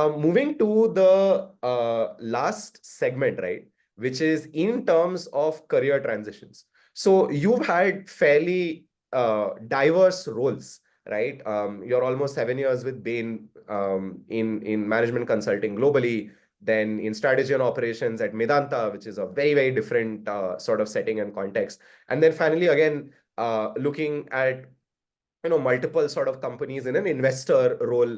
Moving to the last segment, right, which is in terms of career transitions. So you've had fairly diverse roles, right? You're almost 7 years with Bain in management consulting globally, then in strategy and operations at Medanta, which is a very, very different sort of setting and context. And then finally, again, looking at multiple sort of companies in an investor role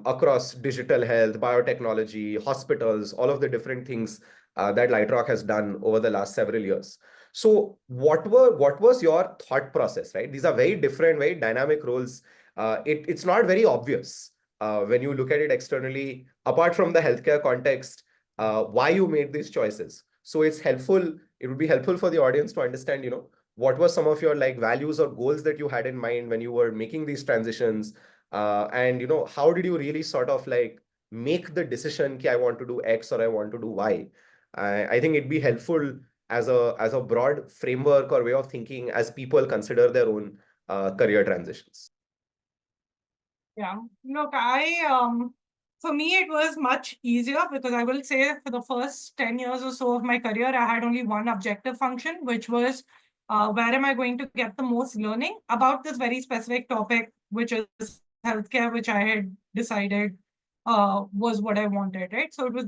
across digital health, biotechnology, hospitals, all of the different things that Lightrock has done over the last several years. So what was your thought process, right? These are very different, very dynamic roles. It's not very obvious when you look at it externally, apart from the healthcare context, why you made these choices. So it would be helpful for the audience to understand, what were some of your like values or goals that you had in mind when you were making these transitions, and how did you really sort of like make the decision ki I want to do X or I want to do Y. I think it'd be helpful as a broad framework or way of thinking as people consider their own career transitions. Yeah. Look, for me, it was much easier because I will say for the first 10 years or so of my career, I had only one objective function, which was where am I going to get the most learning about this very specific topic, which is healthcare, which I had decided was what I wanted, right? So it was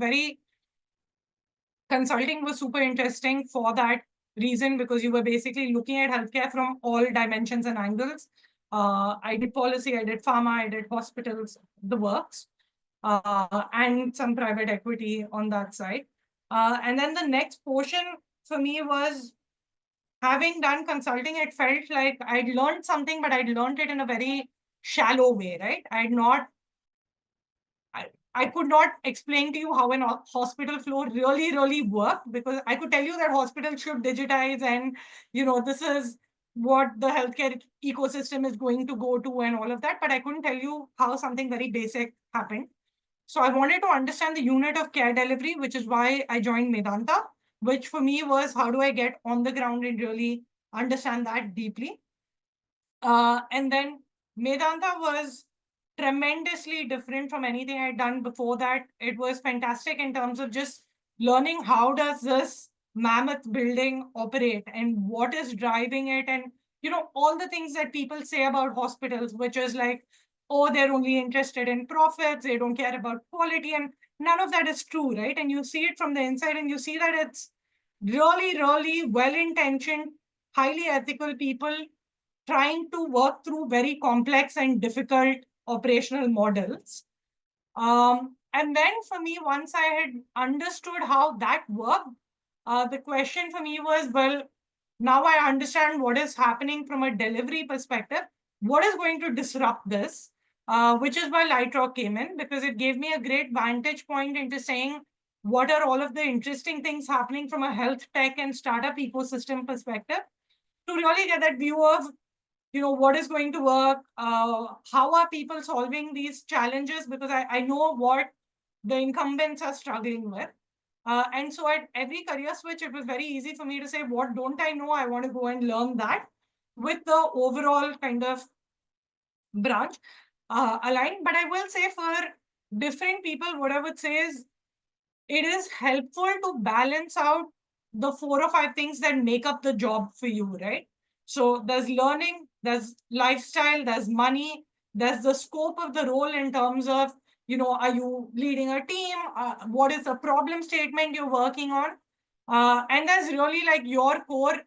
consulting was super interesting for that reason because you were basically looking at healthcare from all dimensions and angles. I did policy, I did pharma, I did hospitals, the works, and some private equity on that side. And then the next portion for me was having done consulting, it felt like I'd learned something, but I'd learned it in a very shallow way, right? I could not explain to you how an hospital flow really, really worked because I could tell you that hospitals should digitize and, this is what the healthcare ecosystem is going to go to and all of that. But I couldn't tell you how something very basic happened. So I wanted to understand the unit of care delivery, which is why I joined Medanta, which for me was how do I get on the ground and really understand that deeply. And then Medanta was tremendously different from anything I'd done before that. It was fantastic in terms of just learning how does this mammoth building operate and what is driving it, and all the things that people say about hospitals, which is like, oh, they're only interested in profits, they don't care about quality, and none of that is true, right? And you see it from the inside, and you see that it's really, really well-intentioned, highly ethical people trying to work through very complex and difficult operational models. And then for me, once I had understood how that worked, the question for me was, well, now I understand what is happening from a delivery perspective. What is going to disrupt this? Which is why Lightrock came in, because it gave me a great vantage point into saying, what are all of the interesting things happening from a health tech and startup ecosystem perspective to really get that view of what is going to work, how are people solving these challenges, because I know what the incumbents are struggling with. And so at every career switch, it was very easy for me to say, what don't I know? I want to go and learn that with the overall kind of branch aligned. But I will say for different people, what I would say is it is helpful to balance out the 4 or 5 things that make up the job for you, right? So there's learning, there's lifestyle, there's money, there's the scope of the role in terms of, are you leading a team? What is the problem statement you're working on? And there's really like your core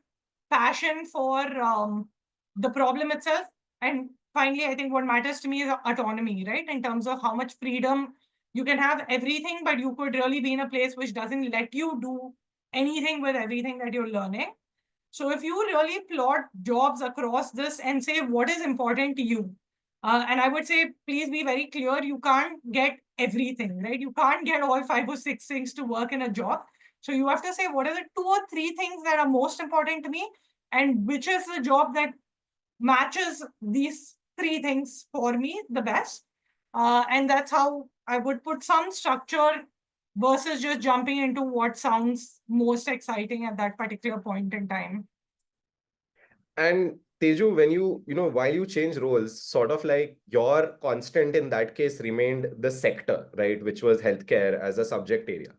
passion for the problem itself. And finally, I think what matters to me is autonomy, right? In terms of how much freedom you can have everything, but you could really be in a place which doesn't let you do anything with everything that you're learning. So if you really plot jobs across this and say what is important to you, and I would say, please be very clear, you can't get everything, right? You can't get all 5 or 6 things to work in a job. So you have to say, what are the 2 or 3 things that are most important to me, and which is the job that matches these 3 things for me the best. And that's how I would put some structure versus just jumping into what sounds most exciting at that particular point in time. And Teju, when while you change roles, sort of like your constant in that case remained the sector, right, which was healthcare as a subject area.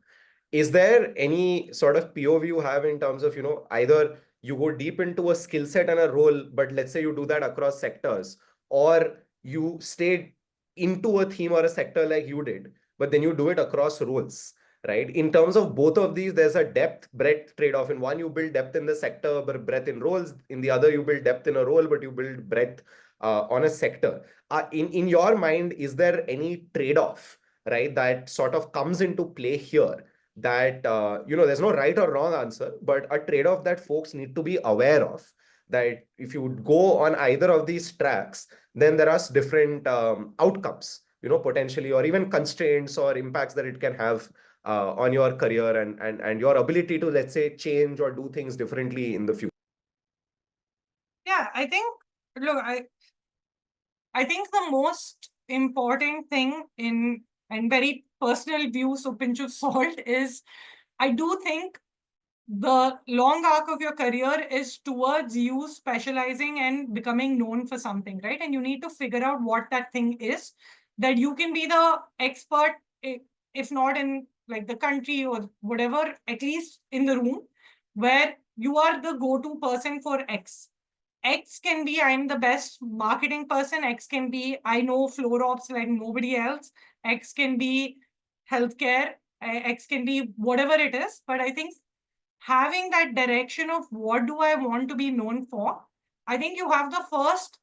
Is there any sort of POV you have in terms of, either you go deep into a skill set and a role, but let's say you do that across sectors, or you stayed into a theme or a sector like you did, but then you do it across roles, right? In terms of both of these, there's a depth breadth trade-off. In one, you build depth in the sector, but breadth in roles. In the other, you build depth in a role, but you build breadth on a sector. In your mind, is there any trade-off, right, that sort of comes into play here? That there's no right or wrong answer, but a trade-off that folks need to be aware of, that if you would go on either of these tracks, then there are different outcomes, potentially, or even constraints or impacts that it can have on your career and your ability to, let's say, change or do things differently in the future. Yeah, look, I think the most important thing and very personal view, so pinch of salt, is I do think the long arc of your career is towards you specializing and becoming known for something, right? And you need to figure out what that thing is, that you can be the expert, if not in like the country or whatever, at least in the room, where you are the go-to person for X. X can be I'm the best marketing person. X can be I know floor ops like nobody else. X can be healthcare. X can be whatever it is. But I think having that direction of what do I want to be known for, I think you have the first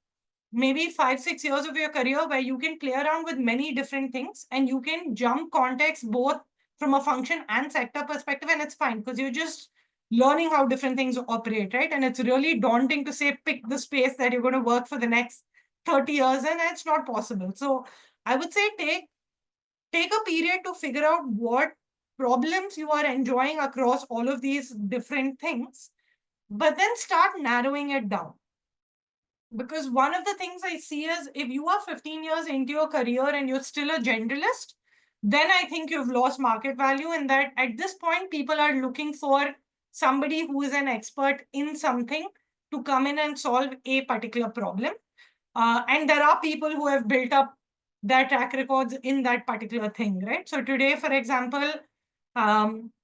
maybe 5-6 years of your career where you can play around with many different things and you can jump context both from a function and sector perspective, and it's fine because you're just learning how different things operate, right? And it's really daunting to say pick the space that you're going to work for the next 30 years, and it's not possible. So I would say take a period to figure out what problems you are enjoying across all of these different things, but then start narrowing it down. Because one of the things I see is if you are 15 years into your career and you're still a generalist, then I think you've lost market value. And that at this point, people are looking for somebody who is an expert in something to come in and solve a particular problem. And there are people who have built up their track records in that particular thing, right? So today, for example,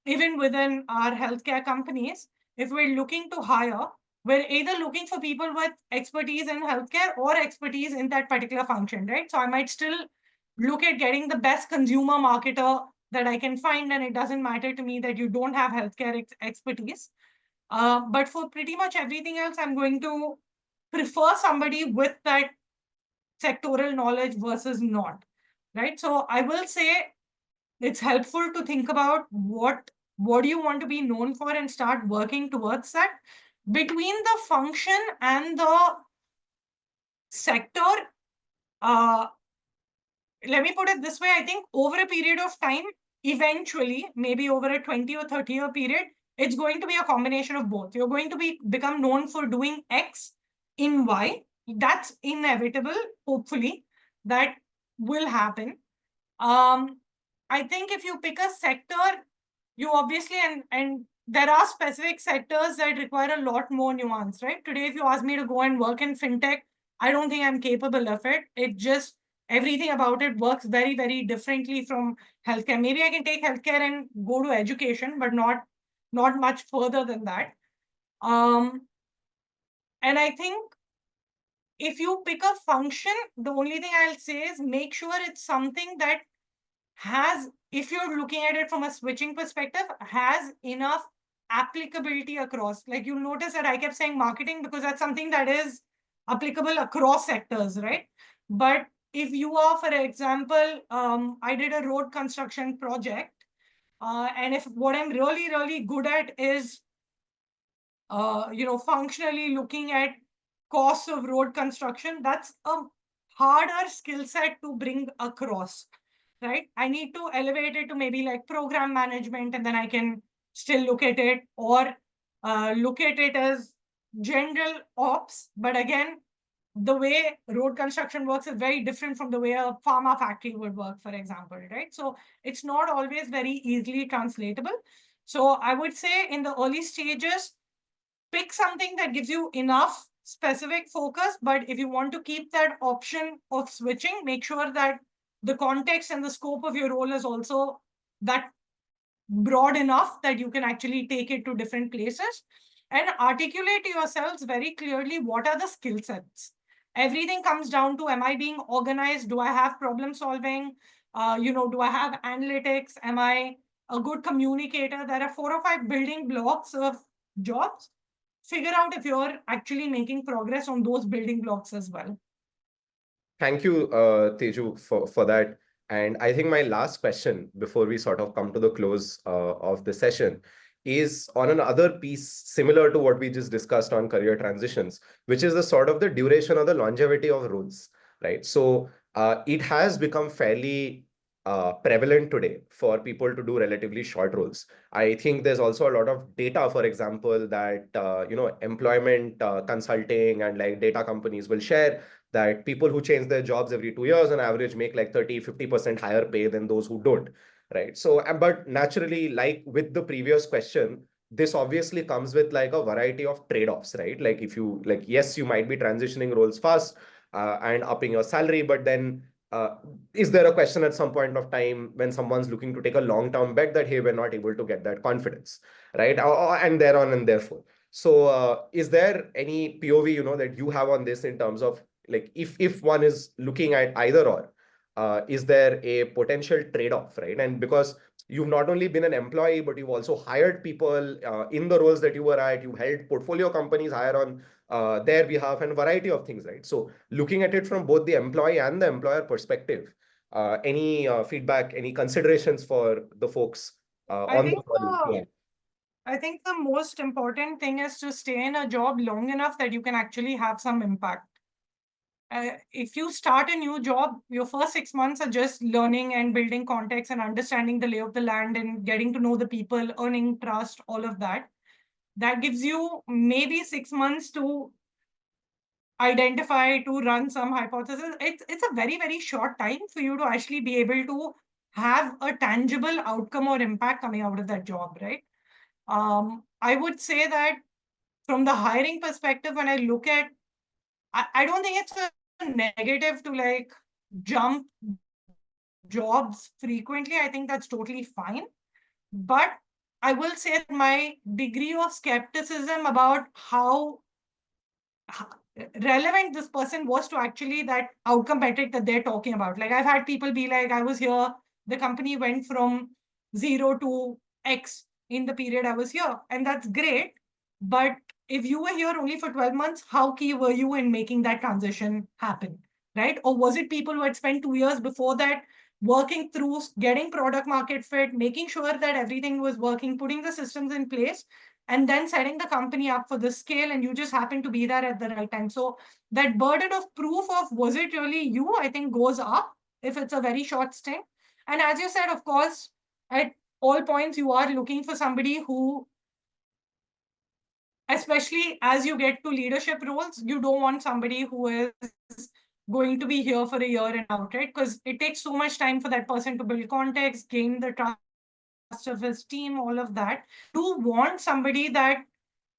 even within our healthcare companies, if we're looking to hire, we're either looking for people with expertise in healthcare or expertise in that particular function, right? So I might still look at getting the best consumer marketer that I can find, and it doesn't matter to me that you don't have healthcare expertise. But for pretty much everything else, I'm going to prefer somebody with that sectoral knowledge versus not, right? So I will say it's helpful to think about what do you want to be known for and start working towards that. Between the function and the sector, let me put it this way, I think over a period of time, eventually, maybe over a 20 or 30-year period, it's going to be a combination of both. You're going to become known for doing X in Y. That's inevitable, hopefully. That will happen. I think if you pick a sector, you obviously, and there are specific sectors that require a lot more nuance, right? Today, if you ask me to go and work in fintech, I don't think I'm capable of it. It just, everything about it works very, very differently from healthcare. Maybe I can take healthcare and go to education, but not much further than that. And I think if you pick a function, the only thing I'll say is make sure it's something that has, if you're looking at it from a switching perspective, has enough applicability across. Like you'll notice that I kept saying marketing because that's something that is applicable across sectors, right? But if you are, for example, I did a road construction project, and if what I'm really, really good at is, functionally looking at costs of road construction, that's a harder skill set to bring across, right? I need to elevate it to maybe like program management, and then I can still look at it, or look at it as general ops. But again, the way road construction works is very different from the way a pharma factory would work, for example, right? So it's not always very easily translatable. So I would say in the early stages, pick something that gives you enough specific focus, but if you want to keep that option of switching, make sure that the context and the scope of your role is also that broad enough that you can actually take it to different places and articulate to yourselves very clearly what are the skill sets. Everything comes down to, am I being organized? Do I have problem solving? Do I have analytics? Am I a good communicator? There are 4 or 5 building blocks of jobs. Figure out if you're actually making progress on those building blocks as well. Thank you, Teju, for that. And I think my last question before we sort of come to the close of the session is on another piece similar to what we just discussed on career transitions, which is the sort of the duration or the longevity of roles, right? So it has become fairly prevalent today for people to do relatively short roles. I think there's also a lot of data, for example, that employment consulting and like data companies will share that people who change their jobs every 2 years on average make like 30-50% higher pay than those who don't, right? So but naturally, like with the previous question, this obviously comes with like a variety of trade-offs, right? Like if you like, yes, you might be transitioning roles fast and upping your salary, but then is there a question at some point of time when someone's looking to take a long-term bet that, hey, we're not able to get that confidence, right? And thereon and therefore. So is there any POV, that you have on this in terms of like if one is looking at either or, is there a potential trade-off, right? And because you've not only been an employee, but you've also hired people in the roles that you were at, you held portfolio companies hire on their behalf and variety of things, right? So looking at it from both the employee and the employer perspective, any feedback, any considerations for the folks I on the think call? Yeah. I think the most important thing is to stay in a job long enough that you can actually have some impact. If you start a new job, your first 6 months are just learning and building context and understanding the lay of the land and getting to know the people, earning trust, all of that. That gives you maybe 6 months to identify, to run some hypothesis. It's a very, very short time for you to actually be able to have a tangible outcome or impact coming out of that job, right? I would say that from the hiring perspective, when I look at, I don't think it's a negative to like jump jobs frequently. I think that's totally fine. But I will say my degree of skepticism about how relevant this person was to actually that outcome metric that they're talking about. Like I've had people be like, I was here, the company went from 0 to X in the period I was here. And that's great. But if you were here only for 12 months, how key were you in making that transition happen? Right? Or was it people who had spent 2 years before that working through getting product market fit, making sure that everything was working, putting the systems in place, and then setting the company up for the scale, and you just happen to be there at the right time. So that burden of proof of was it really you, I think goes up if it's a very short stint. And as you said, of course, at all points, you are looking for somebody who, especially as you get to leadership roles, you don't want somebody who is going to be here for a year and out, right? Because it takes so much time for that person to build context, gain the trust of his team, all of that. You want somebody that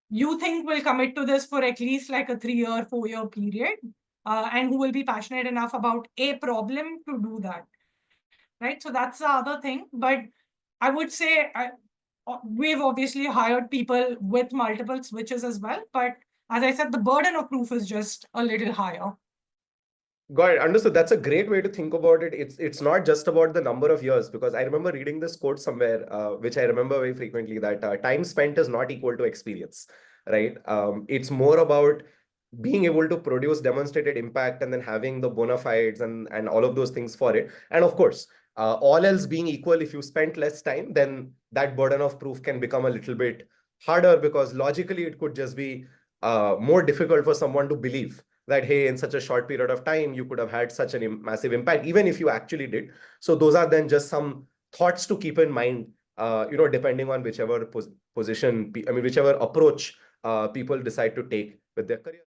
you think will commit to this for at least like a 3-year, 4-year period, and who will be passionate enough about a problem to do that, right? So that's the other thing. But I would say we've obviously hired people with multiple switches as well. But as I said, the burden of proof is just a little higher. Got it. Understood. That's a great way to think about it. It's not just about the number of years, because I remember reading this quote somewhere, which I remember very frequently, that time spent is not equal to experience, right? It's more about being able to produce demonstrated impact and then having the bona fides and all of those things for it. And of course, all else being equal, if you spent less time, then that burden of proof can become a little bit harder, because logically it could just be more difficult for someone to believe that, hey, in such a short period of time, you could have had such a massive impact, even if you actually did. So those are then just some thoughts to keep in mind, depending on whichever position, whichever approach people decide to take with their career.